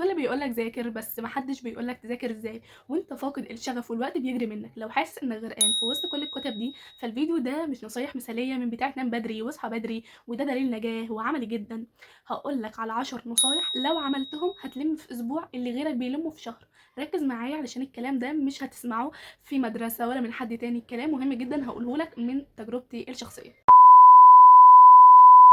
الكل بيقول لك ذاكر، بس ما حدش بيقول لك تذاكر إزاي، وأنت فاقد الشغف والوقت بيجري منك. لو حاسس إنك غرقان في وسط كل الكتب دي، فالفيديو ده مش نصايح مثالية من بتاعة نام بدري واصحى بدري وده دليل نجاة، هو عملي جدًا. هاقول لك على 10 نصايح لو عملتهم هتلم في أسبوع اللي غيرك بيلمه في شهر. ركز معايا علشان الكلام ده مش هتسمعه في مدرسة ولا من حد تاني، الكلام مهم جدًا هاقوله لك من تجربتي الشخصية.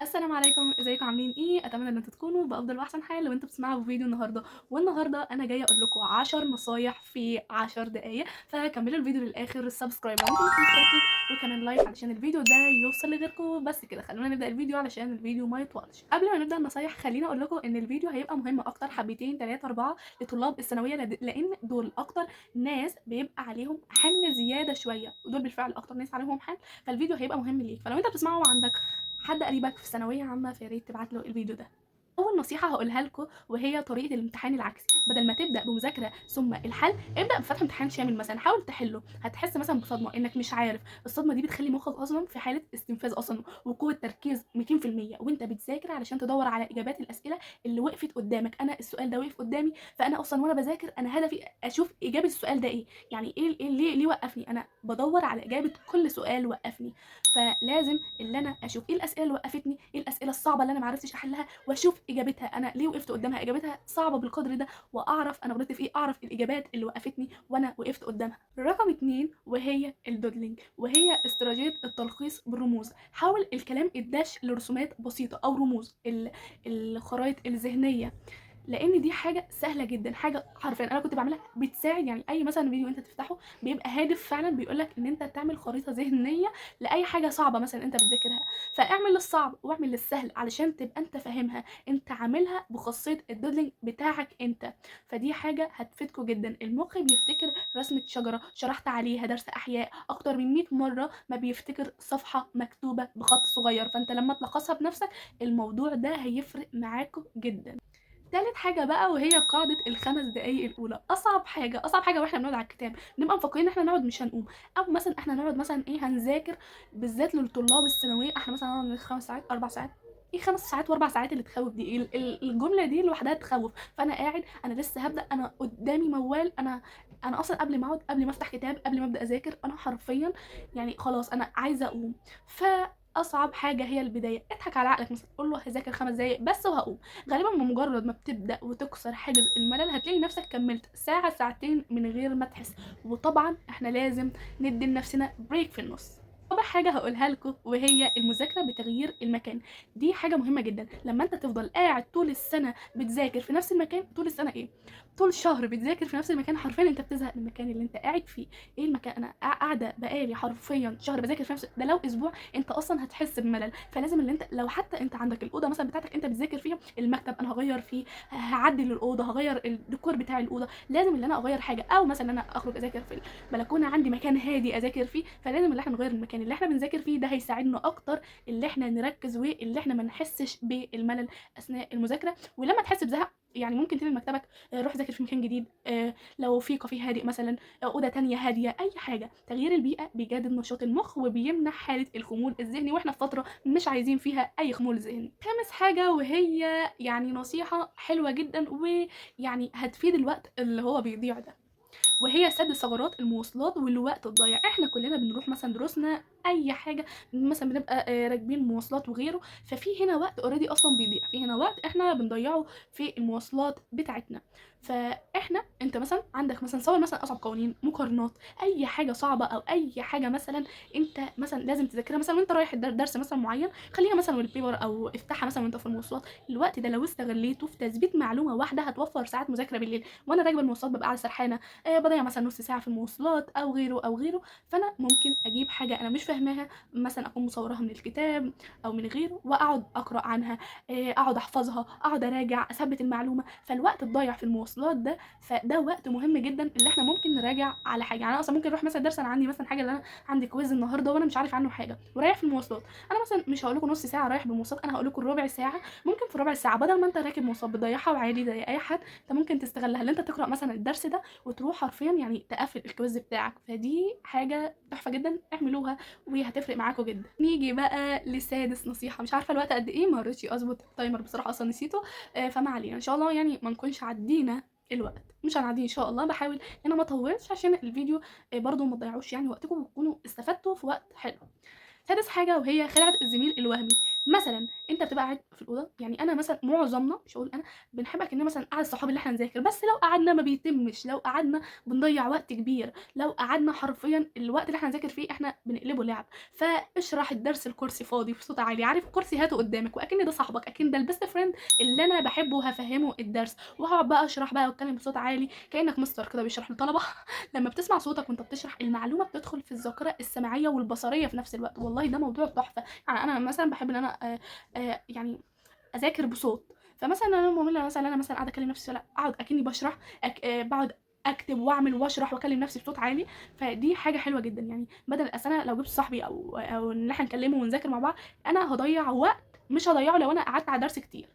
السلام عليكم، ازيكم عاملين ايه؟ اتمنى ان انتوا تكونوا بافضل واحسن حال لو انتوا بتسمعوا فيديو النهارده. والنهارده انا جايه اقول لكم 10 نصايح في 10 دقائق، فكملوا الفيديو للاخر، سبسكرايب لو انتوا مش مشتركين، وكمان لايك علشان الفيديو ده يوصل لغيركم. بس كده خلونا نبدا الفيديو علشان الفيديو ما يطولش. قبل ما نبدا النصايح خليني اقول لكم ان الفيديو هيبقى مهم اكتر حبتين 3 4 لطلاب الثانويه، لان دول اكتر ناس بيبقى عليهم حمل زياده شويه، ودول بالفعل اكتر ناس عليهم حمل، فالفيديو هيبقى مهم ليك. فلو انت بتسمعه وعندك حد قريبك في ثانويه عامه فيا ريت تبعت له الفيديو ده. اول نصيحه هقولها لكم وهي طريقه الامتحان العكسي. بدل ما تبدا بمذاكره ثم الحل، ابدا بفتح امتحان شامل مثلا، حاول تحله. هتحس مثلا بصدمه انك مش عارف، الصدمه دي بتخلي مخك اصلا في حاله استنفاذ اصلا وقوه تركيز 200% وانت بتذاكر علشان تدور على اجابات الاسئله اللي وقفت قدامك. انا السؤال ده وقف قدامي، فانا اصلا وانا بذاكر انا هدفي اشوف اجابه السؤال ده ايه. يعني ايه ليه وقفني؟ انا بدور على اجابه كل سؤال وقفني. فلازم اللي انا اشوف ايه الاسئله اللي وقفتني، ايه الاسئله الصعبه اللي انا ما عرفتش احلها، واشوف اجابتها انا ليه وقفت قدامها، اجابتها صعبه بالقدر ده، واعرف انا غلطت في ايه، اعرف الاجابات اللي وقفتني وانا وقفت قدامها. رقم 2 وهي الدودلينج، وهي استراتيجيه التلخيص بالرموز. حاول الكلام الداش لرسومات بسيطه او رموز الخرائط الذهنيه، لان دي حاجه سهله جدا، حاجه حرفيا انا كنت بعملها بتساعد. يعني اي مثلا فيديو انت تفتحه بيبقى هادف فعلا، بيقولك ان انت تعمل خريطه ذهنيه لاي حاجه صعبه مثلا انت بتذاكرها. فاعمل للصعب واعمل للسهل علشان تبقى انت فاهمها، انت عاملها بخاصيه الدودلينج بتاعك انت. فدي حاجه هتفيدكم جدا. المخ بيفتكر رسمه شجره شرحت عليها درس احياء اكتر من 100 مره ما بيفتكر صفحه مكتوبه بخط صغير. فانت لما تلخصها بنفسك الموضوع ده هيفرق معاكم جدا. تالت حاجة بقى وهي قاعدة الخمس دقايق الأولى. أصعب حاجة واحنا بنقعد على الكتاب نبقى مفكرين إن احنا نقعد مش هنقوم، أو مثلا احنا نقعد مثلا إيه هنذاكر، بالذات للطلاب الثانوية احنا مثلا نقعد 5 ساعات 4 ساعات. ايه 5 ساعات و4 ساعات اللي تخوف دي؟ إيه الجملة دي لوحدها تخوف. فأنا قاعد أنا لسه هبدأ، أنا قدامي موال، أنا أصلا قبل ما أقعد، قبل ما أفتح كتاب، قبل ما أبدأ أذاكر، أنا حرفيا يعني خلاص أنا عايزة أقوم. اصعب حاجه هي البدايه. اضحك على عقلك مثلا، قول له هذاكر 5 دقايق بس وهقوم. غالبا بمجرد ما بتبدا وتكسر حاجز الملل هتلاقي نفسك كملت ساعه ساعتين من غير ما تحس. وطبعا احنا لازم ندي لنفسنا بريك في النص. رابع حاجة هقولها لكم وهي المذاكرة بتغيير المكان. دي حاجة مهمة جدا. لما انت تفضل قاعد طول السنة بتذاكر في نفس المكان، طول السنة ايه، طول شهر بتذاكر في نفس المكان، حرفيا انت بتزهق من المكان اللي انت قاعد فيه. ايه المكان؟ انا قاعدة بقالي حرفيا شهر بذاكر في نفس ده، لو اسبوع انت اصلا هتحس بملل. فلازم اللي انت لو حتى انت عندك الاوضه مثلا بتاعتك انت بتذاكر فيها، المكتب انا هغير فيه، هعدل الاوضه، هغير الديكور بتاع الاوضه، لازم اللي انا اغير حاجه. او مثلا انا اخرج اذاكر في البلكونه، عندي مكان هادي اذاكر فيه، فلازم اللي احنا نغير المكان اللي احنا بنذاكر فيه. ده هيساعدنا اكتر اللي احنا نركز واللي احنا ما نحسش بالملل اثناء المذاكره. ولما تحس بزهق يعني ممكن تنقل مكتبك، روح ذاكر في مكان جديد، لو في كافيه هادئ مثلا، اوضه تانية هاديه، اي حاجه. تغيير البيئه بيجدد نشاط المخ وبيمنع حاله الخمول الذهني، واحنا في فتره مش عايزين فيها اي خمول ذهني. خامس حاجه وهي يعني نصيحه حلوه جدا ويعني هتفيد الوقت اللي هو بيضيع ده، وهي سد ثغرات المواصلات والوقت الضايع. احنا كلنا بنروح مثلا دروسنا اي حاجه، مثلا بنبقى راكبين مواصلات وغيره، ففي هنا وقت اوريدي اصلا بيضيع، في هنا وقت احنا بنضيعه في المواصلات بتاعتنا. فاحنا انت مثلا عندك مثلا سواء مثلا اصعب قوانين، مقارنات، اي حاجه صعبه او اي حاجه مثلا انت مثلا لازم تذاكرها مثلا وانت رايح درس مثلا معين، خليها مثلا والبيبر او افتحها مثلا وانت في المواصلات. الوقت ده لو استغليته في تثبيت معلومه واحده هتوفر ساعات مذاكره بالليل. وانا راكبه المواصلات ببقى قاعده سرحانه، بضيع مثلا نص ساعه في المواصلات او غيره او غيره. فانا ممكن اجيب حاجه انا مش فاهماها مثلا اكون مصوراها من الكتاب او من غيره واقعد اقرا عنها، اقعد احفظها، اقعد اراجع اثبت المعلومه. فالوقت الضايع في المواصلات ده فده وقت مهم جدا اللي احنا ممكن نراجع على حاجه. يعني انا اصلا ممكن اروح مثلا درس، انا عندي مثلا حاجه اللي انا عندي كويز النهارده وانا مش عارف عنه حاجه ورايح في المواصلات. انا مثلا مش هقول لكم نص ساعه رايح بالمواصلات، انا هقول لكم ربع ساعه. ممكن في ربع ساعه بدل ما انت راكب مواصلات بتضيعها وعادي زي اي حد، انت ممكن تستغلها ان انت تقرا مثلا الدرس ده وتروح حرفيا حرفيا يعني تقفل الكويز بتاعك. فدي حاجه تحفه جدا، اعملوها وهتفرق معاكم جدا. نيجي بقى لسادس نصيحه، مش عارفه الوقت قد ايه، ما رضيتش اظبط التايمر بصراحه، اصلا نسيته. فما علينا، ان شاء الله يعني ما نكونش عدينا الوقت، مش هنعديه ان شاء الله. بحاول ان انا ما اطولش عشان الفيديو برضو ما تضيعوش يعني وقتكم، وتكونوا استفدتوا في وقت حلو. سادس حاجه وهي خدعه الزميل الوهمي. مثلا انت بتبقى قاعد في الاوضه، يعني انا مثلا معظمنا، مش هقول انا، بنحب اكننا مثلا قاعد الصحاب اللي احنا نذاكر، بس لو قعدنا ما بيتمش، لو قعدنا بنضيع وقت كبير، لو قعدنا حرفيا الوقت اللي احنا نذاكر فيه احنا بنقلبه لعب. فاشرح الدرس، الكرسي فاضي بصوت عالي، عارف الكرسي هاته قدامك واكن ده صاحبك، اكن ده البيست فريند اللي انا بحبه وهفهمه الدرس، وهقعد بقى اشرح بقى واتكلم بصوت عالي كانك مستر كده بيشرح للطلبه. لما بتسمع صوتك وانت بتشرح، المعلومه بتدخل في الذاكره السمعيه والبصريه في نفس الوقت. والله ده موضوع تحفه. يعني انا مثلا بحب ان انا يعني اذاكر بصوت. فمثلا انا ممله، مثلا انا مثلا قاعده اكلم نفسي، لا اقعد اكني بشرح، بقعد اكتب واعمل واشرح واكلم نفسي بصوت عالي. فدي حاجه حلوه جدا، يعني بدل انا لو جبت صاحبي او ان احنا نكلمه ونذاكر مع بعض، انا هضيع وقت مش هضيعه لو انا قعدت على درس كتير.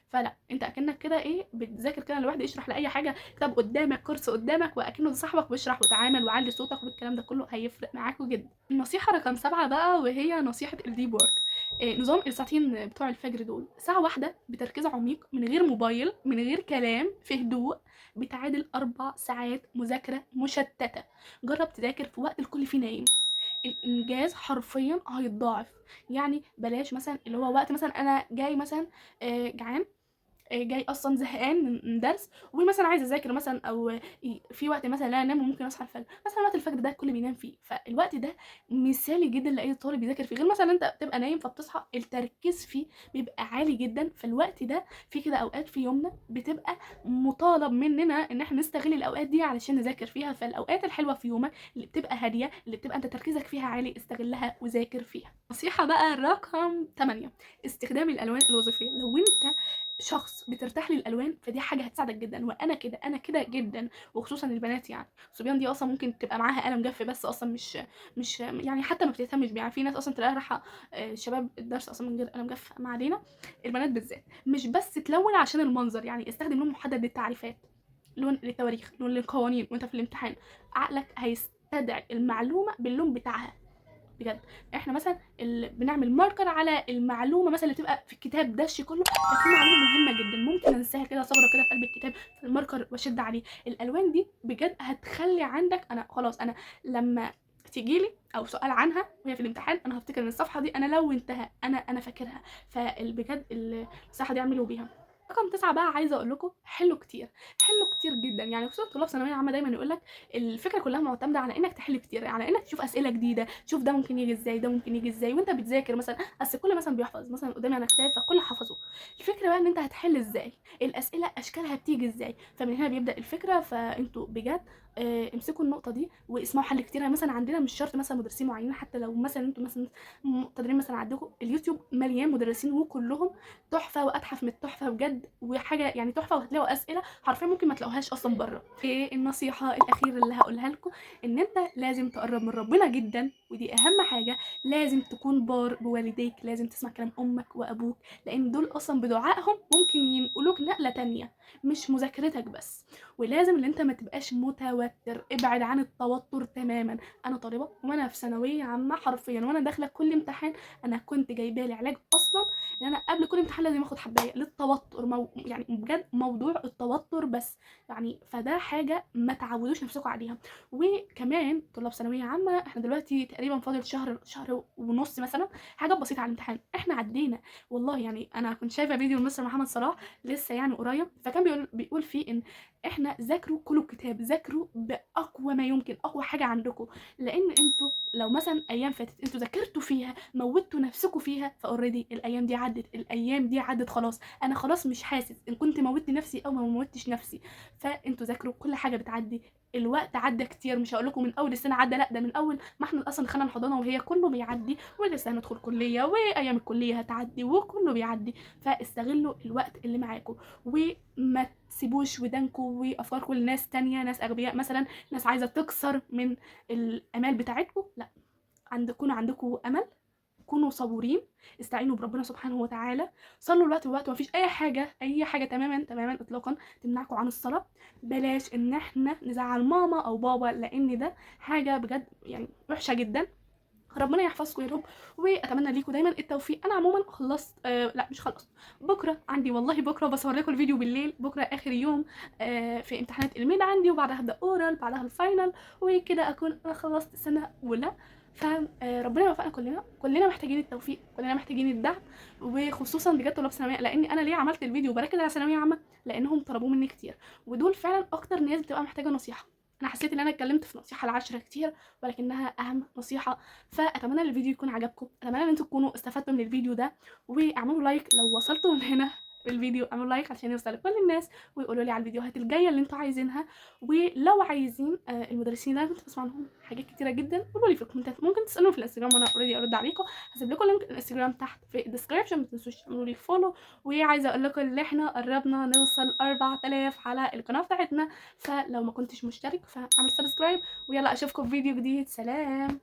فلا، انت اكنك كده ايه، بتذاكر كده لوحدك، اشرح لاي حاجه، كتاب قدامك، كورس قدامك، واكنه صاحبك، بيشرح وتعامل وعلي صوتك، والكلام ده كله هيفرق معاكوا جدا. النصيحه رقم 7 بقى، وهي نصيحه الديب وورك. نظام الساعتين بتوع الفجر دول، ساعة واحدة بتركيز عميق من غير موبايل من غير كلام، في هدوء، بتعادل 4 ساعات مذاكرة مشتتة. جرب تذاكر في وقت الكل فيه نايم، الانجاز حرفيا هيتضاعف. يعني بلاش مثلا اللي هو وقت مثلا انا جاي مثلا جعان، جاي اصلا زهقان من درس، ومثلا عايزه اذاكر مثلا، او في وقت مثلا لا انام وممكن اصحى الفجر، مثلا وقت الفجر ده الكل بينام فيه، فالوقت ده مثالي جدا لاي طالب يذاكر فيه. غير مثلا انت بتبقى نايم فبتصحى، التركيز فيه بيبقى عالي جدا. فالوقت ده في كده اوقات في يومنا بتبقى مطالب مننا ان احنا نستغل الاوقات دي علشان نذاكر فيها. فالاوقات الحلوه في يومك اللي بتبقى هاديه، اللي بتبقى انت تركيزك فيها عالي، استغلها وذاكر فيها. نصيحه بقى رقم 8، استخدام الالوان الوظيفيه. لو انت شخص بترتاح للالوان فدي حاجه هتساعدك جدا، وانا كده، انا كده جدا. وخصوصا البنات، يعني الصبيان دي اصلا ممكن تبقى معاها قلم جاف بس اصلا مش يعني حتى ما بتهتمش بيه. يعني في ناس اصلا تلاقيها رايحه شباب الدرس اصلا من غير قلم جاف. ما علينا، البنات بالذات مش بس تلون عشان المنظر، يعني استخدم لون محدد للتعريفات، لون للتواريخ، لون للقوانين، وانت في الامتحان عقلك هيستدعي المعلومه باللون بتاعها. بجد احنا مثلا بنعمل ماركر على المعلومه مثلا اللي تبقى في الكتاب دش كله، ففي معلومه مهمه جدا ممكن انساها كده ثغره كده في قلب الكتاب، في الماركر واشد عليه. الالوان دي بجد هتخلي عندك، انا خلاص انا لما تجيلي او سؤال عنها وهي في الامتحان، انا هفتكر ان الصفحه دي انا لونتها، انا فاكرها. فبجد الصفحه دي اعملوا بيها. رقم 9 بقى، عايزه اقول لكم حلوا كتير، حلوا كتير جدا. يعني خصوصا طلاب ثانويه عامه دايما يقول لك الفكره كلها معتمده على انك تحل كتير، على انك تشوف اسئله جديده، تشوف ده ممكن يجي ازاي، ده ممكن يجي ازاي، وانت بتذاكر مثلا. اصل كل مثلا بيحفظ مثلا قدامي انا كتاب فكل حفظه. الفكره بقى ان انت هتحل ازاي، الاسئله اشكالها بتيجي ازاي. فمن هنا بيبدا الفكره. فانتوا بجد امسكوا النقطه دي واسمعوا حل كتير. يعني مثلا عندنا مش شرط مثلا مدرسين معينين، حتى لو مثلا انتوا مثلا مقتدرين مثلا عندكم اليوتيوب مليان مدرسين وكلهم تحفه واتحف من التحفه بجد، وحاجه يعني تحفه. وهتلاقوا اسئله حرفيا ممكن ما تلاقوهاش اصلا بره. ايه النصيحه الاخيره اللي هقولها لكم؟ ان انت لازم تقرب من ربنا جدا، ودي اهم حاجه. لازم تكون بار بوالديك، لازم تسمع كلام امك وابوك، لان دول اصلا بدعائهم ممكن ينقلوك نقله تانية، مش مذاكرتك بس. ولازم ان انت ما تبقاش متوتر، ابعد عن التوتر تماما. انا طالبه وانا في ثانويه عامه حرفيا، وانا داخله كل امتحان انا كنت جايبه لي علاج اصلا ان انا قبل كل امتحان لازم اخد حبايه للتوتر. يعني بجد موضوع التوتر بس، يعني فده حاجه ما تعودوش نفسكم عليها. وكمان طلاب ثانويه عامه، احنا دلوقتي تقريبا فاضل شهر ونص مثلا، حاجه بسيطه على الامتحان، احنا عدينا. والله يعني انا كنت شايفه فيديو مستر محمد صلاح لسه يعني قريب، فكان بيقول فيه ان احنا ذاكروا كل الكتاب، ذاكروا باقوى ما يمكن، اقوى حاجه عندكم. لان انتوا لو مثلا ايام فاتت انتوا ذاكرتوا فيها، موتوا نفسكم فيها، فاوريدي الايام دي عدت، الايام دي عدت خلاص. انا خلاص مش حاسس ان كنت موتت نفسي او ما موتش نفسي. فانتوا ذاكروا، كل حاجه بتعدي، الوقت عدى كتير. مش هقول لكم من اول السنه عدى، لا ده من اول ما احنا اصلا دخلنا الحضانه وهي كله بيعدي، ولسه هندخل كليه، وايام الكليه هتعدي، وكله بيعدي. فاستغلوا الوقت اللي معاكم، وما تسيبوش ودانكم وافكاركم لناس تانية، ناس اغبياء مثلا، ناس عايزه تكسر من الامال بتاعتكم. لا، كونوا عندكم امل، تكونوا صبورين، استعينوا بربنا سبحانه وتعالى، صلوا الوقت بوقت، مفيش اي حاجه تماما اطلاقا تمنعكم عن الصلاه. بلاش ان احنا نزعل ماما او بابا، لان ده حاجه بجد يعني وحشه جدا. ربنا يحفظكم يا رب، واتمنى ليكم دايما التوفيق. انا عموما خلصت لا مش خلصت، بكره عندي، والله بكره بصور لكم الفيديو بالليل، بكره اخر يوم في امتحانات الميد عندي، وبعدها ابدا اورال، بعدها الفاينل، وكده اكون انا خلصت السنه الاولى. فربنا يوفقنا كلنا محتاجين التوفيق، كلنا محتاجين الدعم، وخصوصا بجد طلاب ثانويه. لان انا ليه عملت الفيديو وبركز على ثانويه عامه؟ لانهم طلبوه مني كتير، ودول فعلا اكتر ناس بتبقى محتاجه نصيحه. انا حسيت ان انا اتكلمت في نصيحه العشرة كتير، ولكنها اهم نصيحه. فاتمنى الفيديو يكون عجبكم، اتمنى ان انتم تكونوا استفدتوا من الفيديو ده، واعملوا لايك لو وصلتوا من هنا في الفيديو، اعملوا لايك عشان يوصل لكل الناس، ويقولوا لي على الفيديوهات الجايه اللي انتوا عايزينها. ولو عايزين المدرسين اللي انا كنت بسمع لهم حاجات كتيره جدا، قولوا لي في الكومنتات، ممكن تسالوني في الانستجرام وانا اوريدي ارد عليكم. هسيب لكم لينك الانستجرام تحت في الديسكربشن، ما تنسوش تعملوا لي فولو. وعايزه اقول لكم ان احنا قربنا نوصل 4000 على القناه بتاعتنا، فلو ما كنتش مشترك فاعمل سبسكرايب. ويلا اشوفكم في فيديو جديد، سلام.